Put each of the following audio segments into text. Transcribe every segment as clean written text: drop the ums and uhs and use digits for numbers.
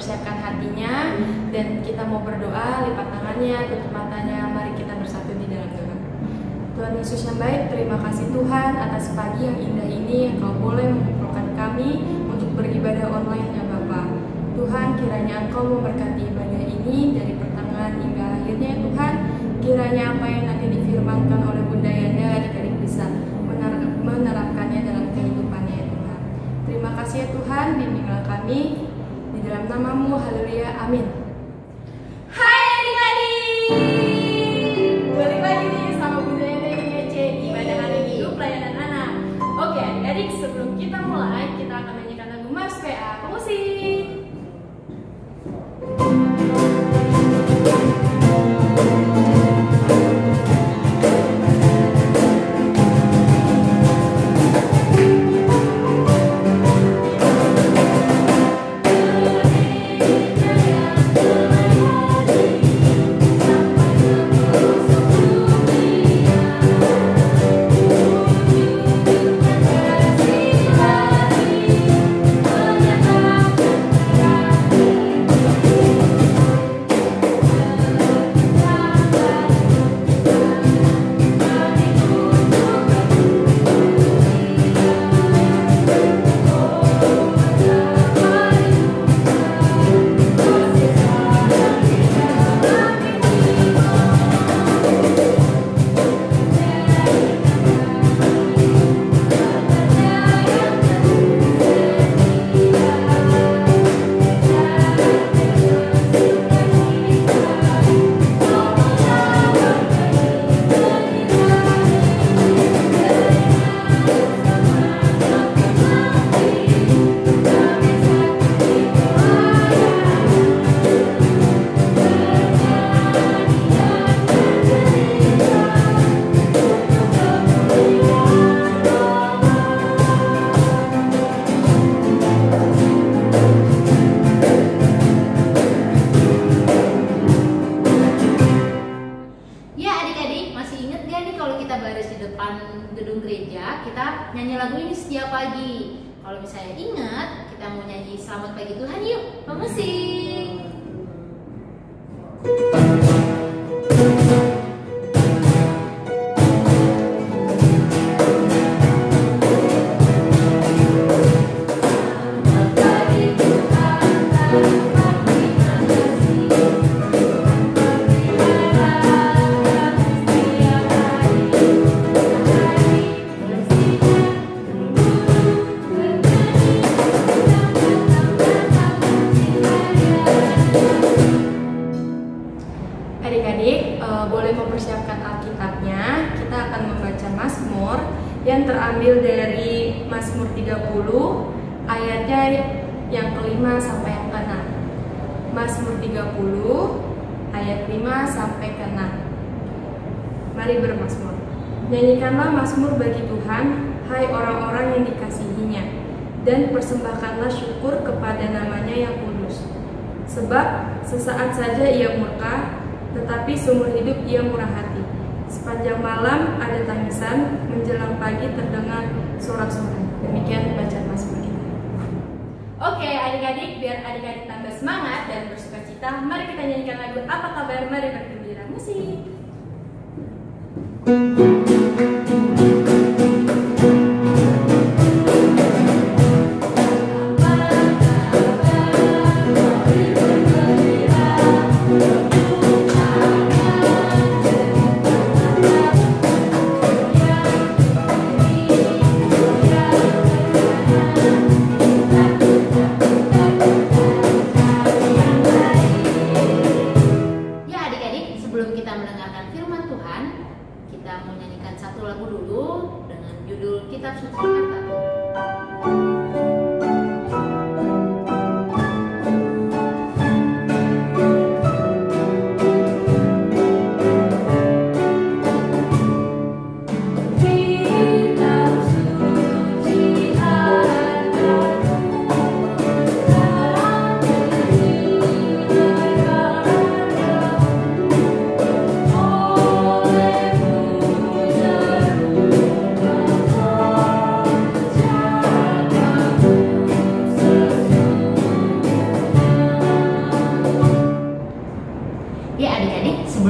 mempersiapkan hatinya, dan kita mau berdoa, lipat tangannya, tutup matanya, mari kita bersatu di dalam doa. Tuhan Yesus yang baik, terima kasih Tuhan atas pagi yang indah ini yang Kau boleh mengumpulkan kami untuk beribadah online ya Bapa. Tuhan, kiranya Engkau memberkati ibadah ini dari pertengahan hingga akhirnya ya Tuhan. Kiranya apa yang nanti difirmankan oleh Bunda Yanda adik-adik bisa menerapkannya dalam kehidupannya ya Tuhan. Terima kasih ya Tuhan, bimbinglah kami di dalam nama-Mu, haleluya, amin. Hai adik-adik, balik lagi nih sama Bunda Yanda yang kece ibadah hari Minggu pelayanan anak. Oke adik-adik, sebelum kita mulai, kita akan menyanyikan lagu Mars PA Musik. Boleh mempersiapkan Alkitabnya. Kita akan membaca Mazmur yang terambil dari Mazmur 30 ayatnya yang kelima sampai yang keenam. Mazmur 30 ayat 5 sampai ke 6. Mari bermazmur. Nyanyikanlah mazmur bagi Tuhan, hai orang-orang yang dikasihinya, dan persembahkanlah syukur kepada namanya yang kudus. Sebab sesaat saja ia murka, tetapi seumur hidup ia murah hati. Sepanjang malam ada tangisan, menjelang pagi terdengar sorak-sorai. Demikian bacaan mazmur kita. Oke adik-adik, biar adik-adik tambah semangat dan bersuka cita, mari kita nyanyikan lagu Apa Kabar, mari bergembira. Musik.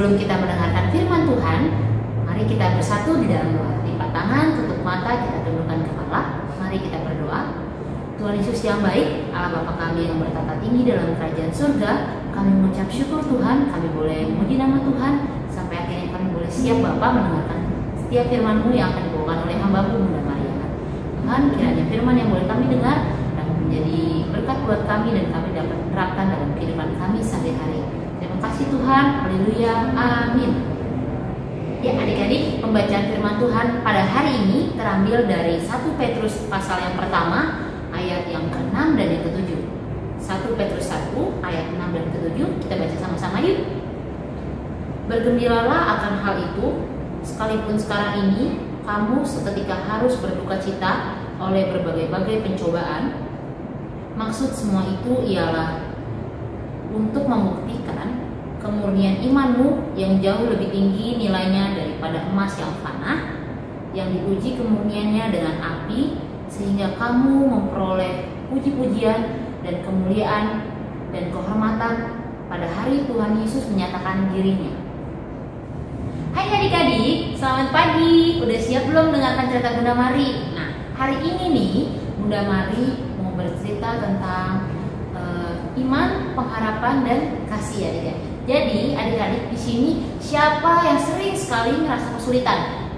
Sebelum kita mendengarkan firman Tuhan, mari kita bersatu di dalam doa. Lipat tangan, tutup mata, kita tundukkan kepala. Mari kita berdoa. Tuhan Yesus yang baik, Allah Bapa kami yang bertata tinggi dalam kerajaan surga, kami mengucap syukur Tuhan, kami boleh memuji nama Tuhan, sampai akhirnya kami boleh siap Bapa mendengarkan setiap firman-Mu yang akan dibawakan oleh hamba-Mu Bunda Maria. Tuhan, kiranya firman yang boleh kami dengar dapat menjadi berkat buat kami dan kami dapat menerapkan dalam kehidupan kami sehari-hari. Terima kasih Tuhan, haleluya, amin. Ya adik-adik, pembacaan firman Tuhan pada hari ini terambil dari 1 Petrus pasal yang pertama ayat yang ke-6 dan yang ke-7. 1 Petrus 1 ayat 6 dan ke-7, kita baca sama-sama yuk. Bergembiralah akan hal itu, sekalipun sekarang ini kamu seketika harus berduka cita oleh berbagai-bagai pencobaan. Maksud semua itu ialah untuk membuktikan kemurnian imanmu yang jauh lebih tinggi nilainya daripada emas yang fana, yang diuji kemurniannya dengan api, sehingga kamu memperoleh puji-pujian dan kemuliaan dan kehormatan pada hari Tuhan Yesus menyatakan dirinya. Hai adik-adik, selamat pagi. Udah siap belum dengarkan cerita Bunda Mari? Nah, hari ini nih Bunda Mari mau bercerita tentang iman, pengharapan, dan kasih adik-adik. Jadi adik-adik di sini siapa yang sering sekali merasa kesulitan?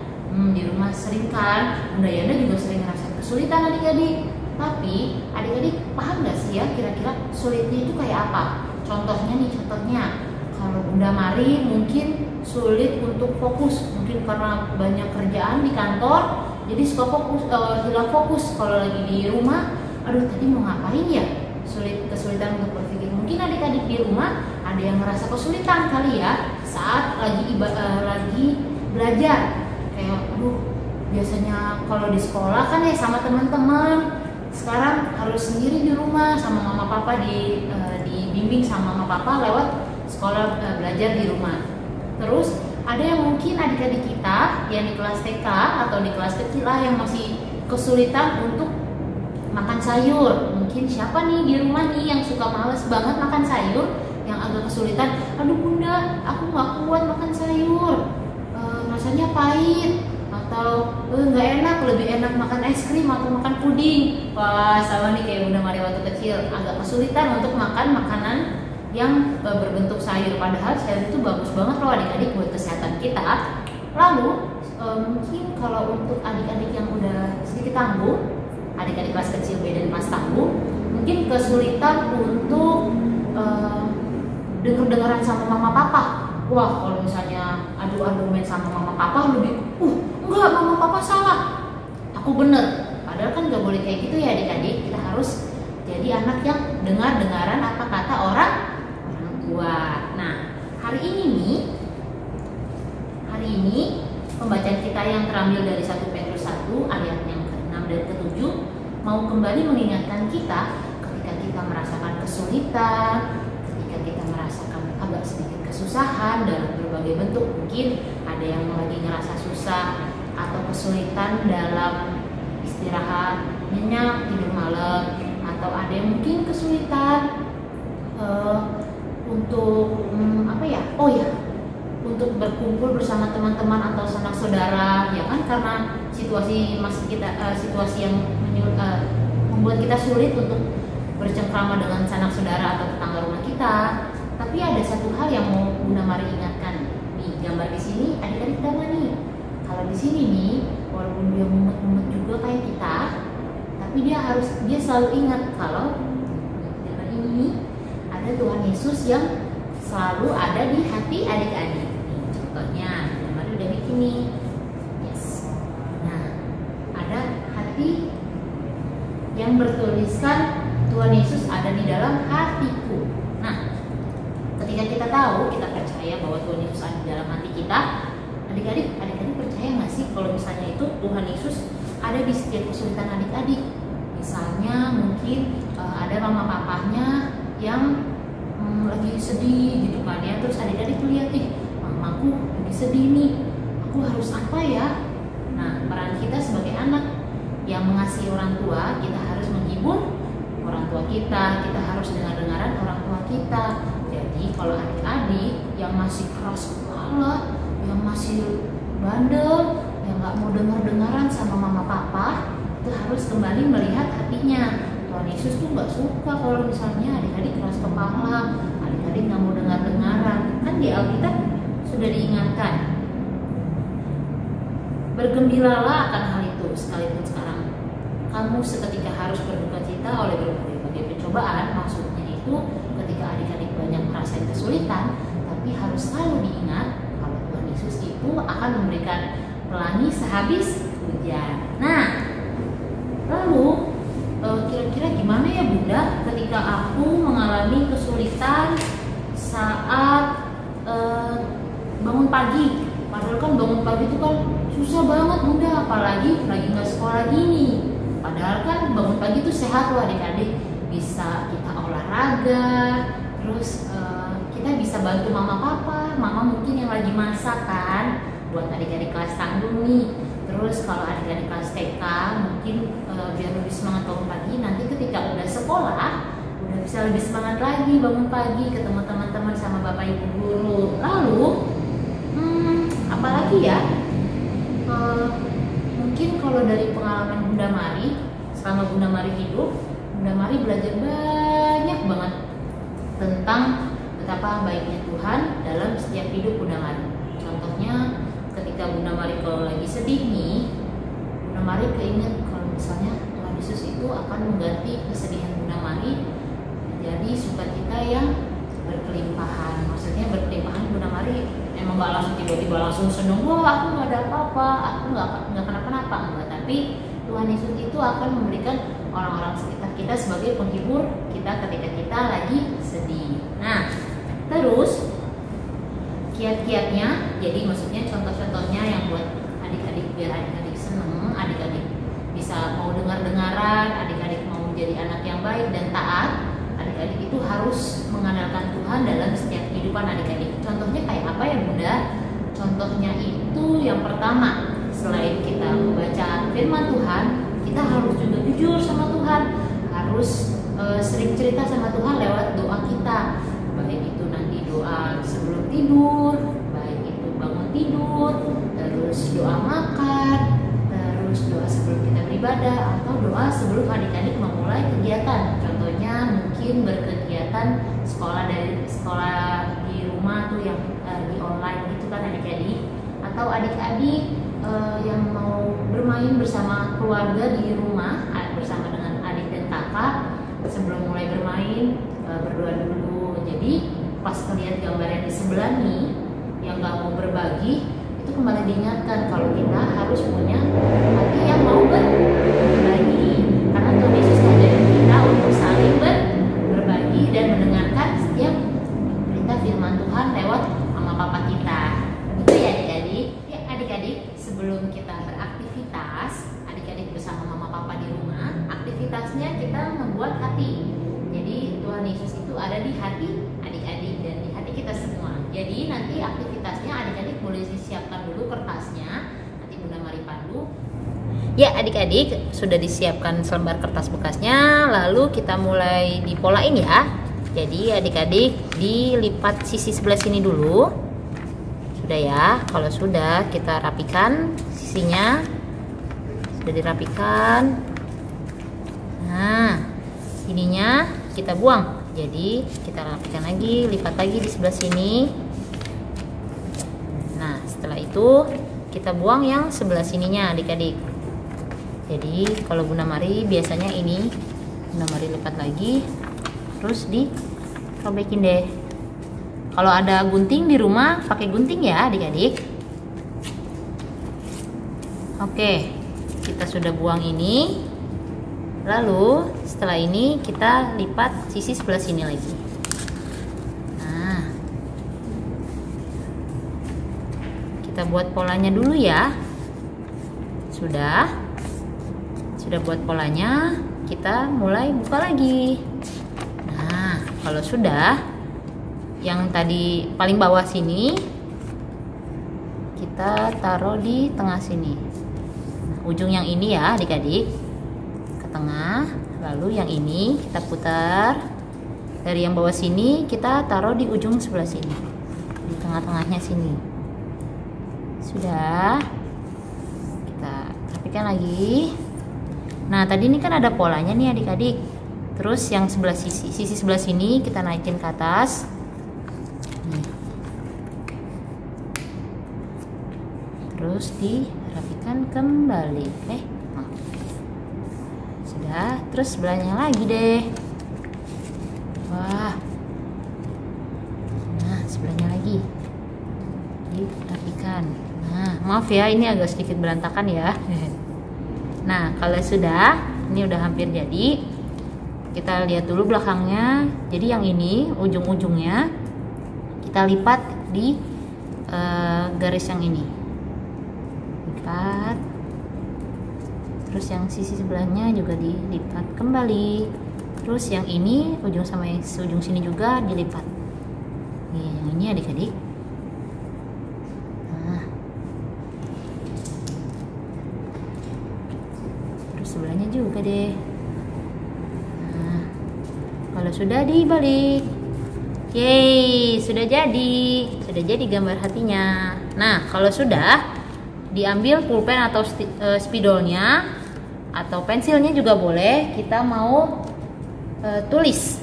Di rumah sering kan? Bunda Yana juga sering merasa kesulitan adik-adik. Tapi adik-adik paham gak sih ya kira-kira sulitnya itu kayak apa? Contohnya kalau Bunda Mari mungkin sulit untuk fokus, mungkin karena banyak kerjaan di kantor, jadi suka hilang fokus. Kalau lagi di rumah, aduh tadi mau ngapain ya? Kesulitan untuk berpikir. Mungkin adik-adik di rumah ada yang merasa kesulitan kali ya saat lagi belajar. Kayak aduh, biasanya kalau di sekolah kan ya sama teman-teman, sekarang harus sendiri di rumah sama mama papa, dibimbing sama mama papa lewat sekolah belajar di rumah. Terus ada yang mungkin adik-adik kita yang di kelas TK atau di kelas kecil lah yang masih kesulitan untuk makan sayur. Mungkin siapa nih di rumah nih yang suka males banget makan sayur, yang agak kesulitan, aduh Bunda, aku gak kuat makan sayur, rasanya pahit, atau nggak enak, lebih enak makan es krim atau makan puding. Wah, sama nih kayak Bunda Mari waktu kecil, agak kesulitan untuk makan makanan yang berbentuk sayur. Padahal sayur itu bagus banget loh adik-adik buat kesehatan kita. Lalu mungkin kalau untuk adik-adik yang udah sedikit tangguh, adik-adik kelas kecil B dan kelas tangguh, mungkin kesulitan untuk denger-dengeran sama mama papa. Wah, kalau misalnya adu argumen sama mama papa lebih, enggak, mama papa salah, aku bener. Padahal kan nggak boleh kayak gitu ya adik-adik. Kita harus jadi anak yang dengar-dengaran apa kata orang tua. Nah, hari ini pembacaan kita yang terambil dari 1 Petrus 1 ayat yang ke-6 dan ke-7 mau kembali mengingatkan kita ketika kita merasakan kesulitan, ketika kita merasakan agak sedikit kesusahan dalam berbagai bentuk. Mungkin ada yang lagi ngerasa susah atau kesulitan dalam istirahat, nyenyak, tidur malam, atau ada yang mungkin kesulitan untuk untuk berkumpul bersama teman-teman atau sanak saudara, ya kan, karena situasi yang membuat kita sulit untuk bercengkrama dengan sanak saudara atau tetangga rumah kita. Tapi ada satu hal yang mau Bunda Mari ingatkan. Nih, gambar di sini adik-adik tahu nih. Kalau di sini nih, walaupun dia mumet-mumet juga kayak kita, tapi dia selalu ingat kalau gambar ini nih ada Tuhan Yesus yang selalu ada di hati adik-adik. Nih, contohnya Bunda Mari udah bikin nih. Yes. Nah, ada hati yang bertuliskan Tuhan Yesus ada di dalam hatiku. Nah, ketika kita tahu, kita percaya bahwa Tuhan Yesus ada di dalam hati kita, adik-adik percaya nggak sih kalau misalnya itu Tuhan Yesus ada di setiap kesulitan adik-adik? Misalnya mungkin ada mama papanya yang lagi sedih gitu kan ya, terus adik-adik lihat nih, mamaku lagi sedih nih, aku harus apa ya? Nah, peran kita sebagai anak yang mengasihi orang tua, kita harus menghibur orang tua kita harus dengar-dengaran orang tua kita. Jadi kalau adik-adik yang masih keras kepala, yang masih bandel, yang nggak mau dengar-dengaran sama mama papa, itu harus kembali melihat hatinya. Tuhan Yesus tuh nggak suka kalau misalnya adik-adik keras kepala, adik-adik nggak mau dengar-dengaran. Kan di Alkitab sudah diingatkan, bergembiralah akan hal itu sekalipun sekarang kamu seketika harus berduka cita oleh berbagai pencobaan. Maksudnya itu ketika adik-adik banyak merasakan kesulitan, tapi harus selalu diingat kalau Tuhan Yesus itu akan memberikan pelangi sehabis hujan. Nah, lalu kira-kira gimana ya Bunda ketika aku mengalami kesulitan saat bangun pagi? Padahal kan bangun pagi itu kan susah banget Bunda, apalagi lagi nggak sekolah gini. Padahal kan bangun pagi itu sehat loh adik-adik, bisa kita olahraga, terus kita bisa bantu mama papa, mama mungkin yang lagi masak kan, buat adik-adik kelas tanggung nih. Terus kalau adik-adik kelas TK mungkin biar lebih semangat bangun pagi, nanti ketika udah sekolah udah bisa lebih semangat lagi bangun pagi, ketemu teman-teman sama bapak ibu guru. Lalu apalagi ya, mungkin kalau dari pengalaman Bunda Mari, selama Bunda Mari hidup, Bunda Mari belajar banyak banget tentang betapa baiknya Tuhan dalam setiap hidup Bunda Mari. Contohnya ketika Bunda Mari kalau lagi sedih nih, Bunda Mari keinget kalau misalnya Tuhan Yesus itu akan mengganti kesedihan Bunda Mari jadi sukacita yang berkelimpahan. Maksudnya berkelimpahan, Bunda Mari emang gak langsung tiba-tiba langsung seneng, wah aku gak ada apa-apa, aku gak kenapa-napa, enggak. Tapi Tuhan Yesus itu akan memberikan orang-orang sekitar kita sebagai penghibur kita ketika kita lagi sedih. Nah, terus kiat-kiatnya, jadi maksudnya contoh-contohnya yang buat adik-adik biar adik-adik seneng, adik-adik bisa mau dengar-dengaran, adik-adik mau menjadi anak yang baik dan taat. Adik-adik itu harus mengandalkan Tuhan dalam setiap kehidupan adik-adik. Contohnya kayak apa ya Bunda? Contohnya itu yang pertama, selain kita membaca firman Tuhan, kita harus juga jujur sama Tuhan, harus sering cerita sama Tuhan lewat doa kita, baik itu nanti doa sebelum tidur, baik itu bangun tidur, terus doa makan, terus doa sebelum kita beribadah, atau doa sebelum adik-adik memulai kegiatan. Contohnya mungkin berkegiatan sekolah di rumah tuh yang di online gitu kan adik-adik, atau adik-adik yang mau bermain bersama keluarga di rumah bersama dengan adik dan kakak, sebelum mulai bermain berdoa dulu. Jadi pas kalian gambar yang di sebelah nih yang gak mau berbagi, itu kembali diingatkan kalau kita harus punya hati yang mau berbagi, karena Tuhan Yesus ngajarin kita untuk saling berbagi dan mendengarkan setiap perintah firman Tuhan lewat mama papa kita. Begitu ya adik-adik? Ya adik-adik, sebelum kita beraktivitas, adik-adik bersama mama papa di rumah, aktivitasnya kita membuat hati. Jadi Tuhan Yesus itu ada di hati adik-adik dan di hati kita semua. Jadi nanti aktivitasnya adik-adik boleh disiapkan dulu kertasnya, nanti Bunda Mari pandu. Ya adik-adik, sudah disiapkan selembar kertas bekasnya, lalu kita mulai dipolain ya. Jadi adik-adik dilipat sisi sebelah sini dulu. Sudah ya, kalau sudah kita rapikan sisinya. Sudah dirapikan. Nah, ininya kita buang. Jadi kita rapikan lagi, lipat lagi di sebelah sini. Nah, setelah itu kita buang yang sebelah sininya adik-adik. Jadi kalau Bunda Mari biasanya ini Bunda Mari lipat lagi, terus dirobekin deh. Kalau ada gunting di rumah pakai gunting ya adik-adik. Oke, kita sudah buang ini. Lalu setelah ini kita lipat sisi sebelah sini lagi. Nah, kita buat polanya dulu ya. Sudah buat polanya, kita mulai buka lagi. Nah, kalau sudah, yang tadi paling bawah sini kita taruh di tengah sini. Nah, ujung yang ini ya adik-adik, ke tengah. Lalu yang ini kita putar. Dari yang bawah sini kita taruh di ujung sebelah sini, di tengah-tengahnya sini. Sudah, kita rapikan lagi. Nah, tadi ini kan ada polanya nih adik-adik. Terus yang sebelah sisi sebelah sini kita naikin ke atas. Nih. Terus dirapikan kembali. Sudah, terus sebelahnya lagi deh. Wah. Nah, sebelahnya lagi dirapikan. Nah, maaf ya, ini agak sedikit berantakan ya. Nah, kalau sudah, ini udah hampir jadi. Kita lihat dulu belakangnya. Jadi yang ini ujung-ujungnya kita lipat di garis yang ini. Lipat. Terus yang sisi sebelahnya juga dilipat kembali. Terus yang ini ujung sama yang ujung sini juga dilipat. Nih, yang ini adik-adik. Nah. Terus sebelahnya juga deh. Nah, kalau sudah dibalik. Yeay, sudah jadi gambar hatinya. Nah, kalau sudah diambil pulpen atau spidolnya atau pensilnya juga boleh. Kita mau tulis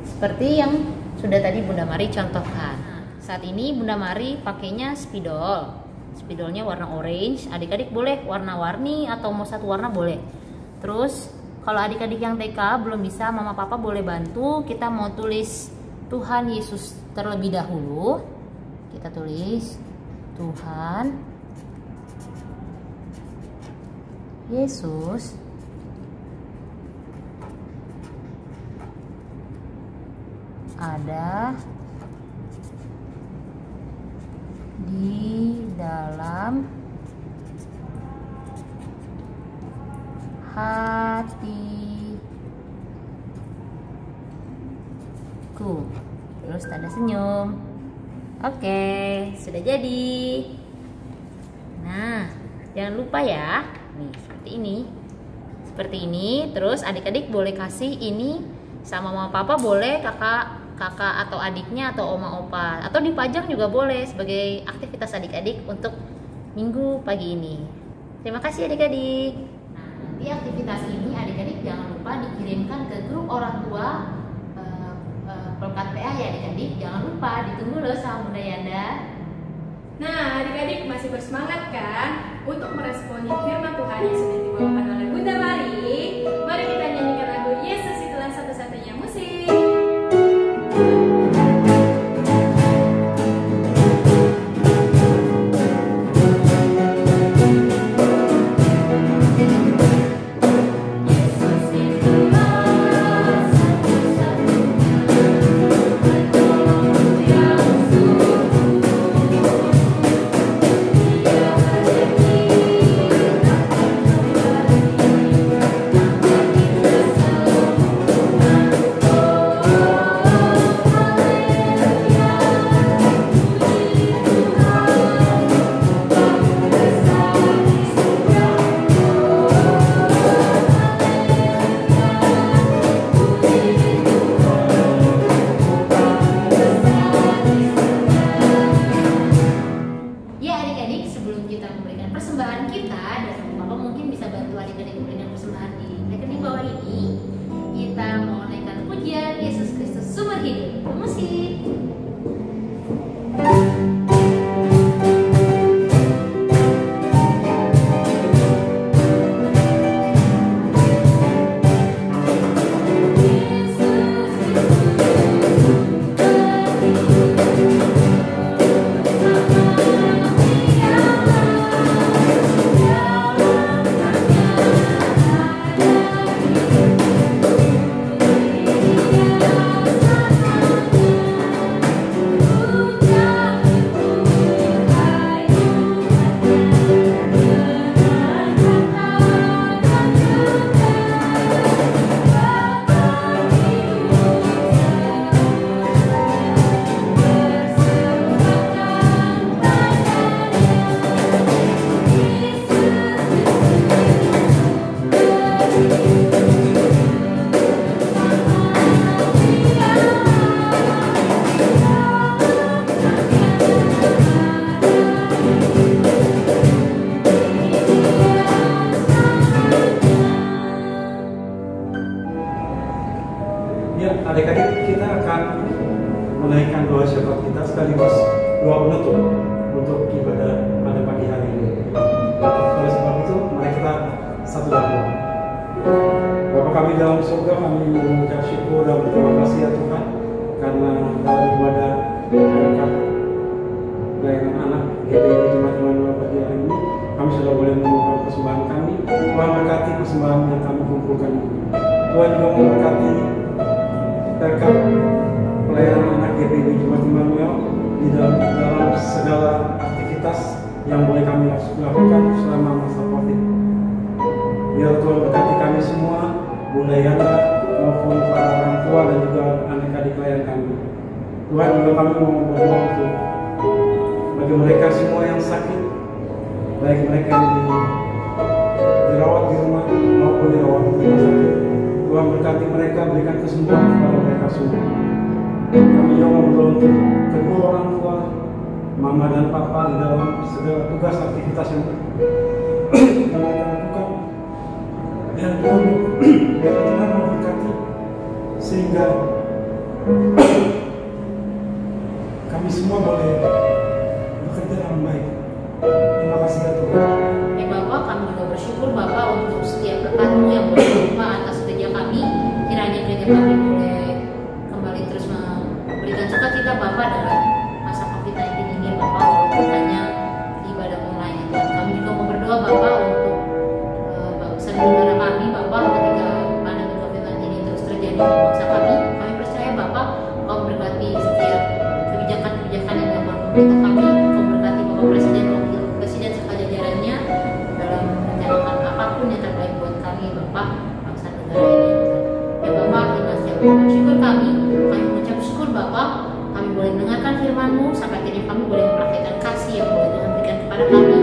seperti yang sudah tadi Bunda Mari contohkan. Saat ini Bunda Mari pakainya spidol. Spidolnya warna orange. Adik-adik boleh warna-warni atau mau satu warna boleh. Terus kalau adik-adik yang TK belum bisa, mama papa boleh bantu. Kita mau tulis Tuhan Yesus terlebih dahulu. Kita tulis Tuhan Yesus ada di dalam hatiku. Terus tanda senyum. Oke, sudah jadi. Nah, jangan lupa ya. Nih, seperti ini. Seperti ini. Terus adik-adik boleh kasih ini sama mama papa, boleh kakak atau adiknya atau oma opa, atau dipajang juga boleh sebagai aktivitas adik-adik untuk minggu pagi ini. Terima kasih adik-adik. Nah, nanti aktivitas ini adik-adik jangan lupa dikirimkan ke grup orang tua Pelkat PA ya adik-adik. Jangan lupa ditunggu loh sama Bunda Yanda. Nah, adik-adik masih bersemangat kan untuk meresponi firman Tuhan yang sudah dibawakan oleh Bunda Mari? Mari kita nyanyikan lagu Yesus Itulah Satu-satunya Musik. Baik, kita akan menaikkan doa syafaat kita sekaligus doa penutup untuk ibadah pada pagi hari ini. Oleh sebab itu, mari kita satu dalam doa. Bapa kami dalam surga, kami mengucap syukur dan berterima kasih ya Tuhan, karena dalam ibadah berkat pelayanan anak GPI Jumat Immanuel pagi hari ini, kami sudah boleh mengumpulkan persembahan kami. Tuhan berkati persembahan yang kami kumpulkan ini. Tuhan juga memberkati berkat pelayanan anak GPI Jumat Immanuel di dalam segala aktivitas yang boleh kami lakukan selama masa COVID. Biar Tuhan berkati kami semua, Bunda Yana maupun para orang tua dan juga adik-adik klien kami. Tuhan juga kami mau berdoa untuk bagi mereka semua yang sakit, baik mereka yang dirawat di rumah maupun dirawat di rumah sakit. Tuhan berkati mereka, berikan kesembuhan kepada mereka semua. Kami juga mau berdoa untuk kedua orang tua, mama dan papa di dalam segala tugas aktivitas yang mereka lakukan. Biar Tuhan memberkati sehingga kami semua boleh bekerja dengan baik. Terima kasih ya Tuhan. Ya Bapak, kami juga bersyukur Bapak untuk setiap berkat-Mu yang berlimpah atas gereja kami. Kiranya gereja kami boleh kembali terus memberikan sukacita Bapak dalam masa COVID-19 ini Bapak, walaupun hanya di ibadah online itu. Kami juga mau berdoa Bapak untuk bangsa dan negara kami Bapak, ketika pandemi COVID-19 ini terus terjadi di bangsa kami. Kami percaya Bapak, Kau berkati setiap kebijakan-kebijakan yang diambil pemerintah kami. Kau berkati Bapak Presiden, Wakil Presiden serta jajarannya dalam merencanakan apapun yang terbaik buat kami Bapak, bangsa dan negara ini. Ya Bapak, inilah setiap syukur kami mengucap syukur Bapak, kami boleh mendengarkan firman-Mu sampai akhirnya kami boleh mempraktikkan kasih yang boleh Tuhan berikan kepada kami,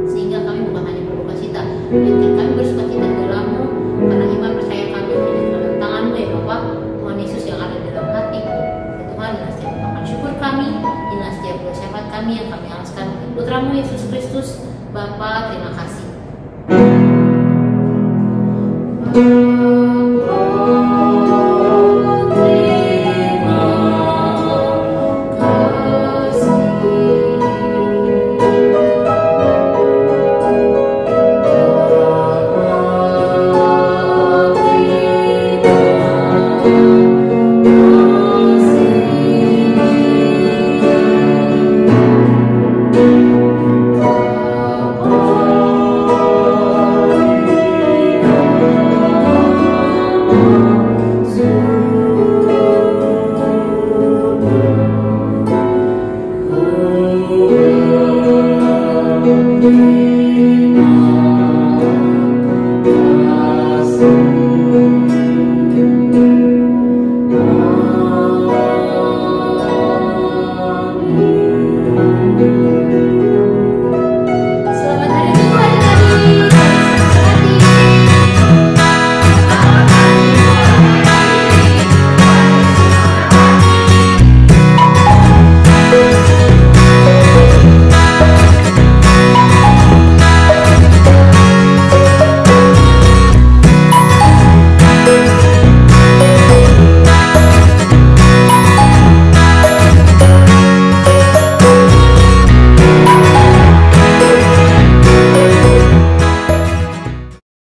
sehingga kami bukan hanya berduka cita, melainkan kami bersuka cita di dalam-Mu, karena iman percaya kami hanya di dalam tangan-Mu ya Bapak, Tuhan Yesus yang ada di dalam hati-Mu. Ya Tuhan, inilah setiap ungkapan syukur kami, inilah setiap doa syafaat kami yang kami alaskan oleh Putra-Mu Yesus Kristus. Bapa, terima kasih.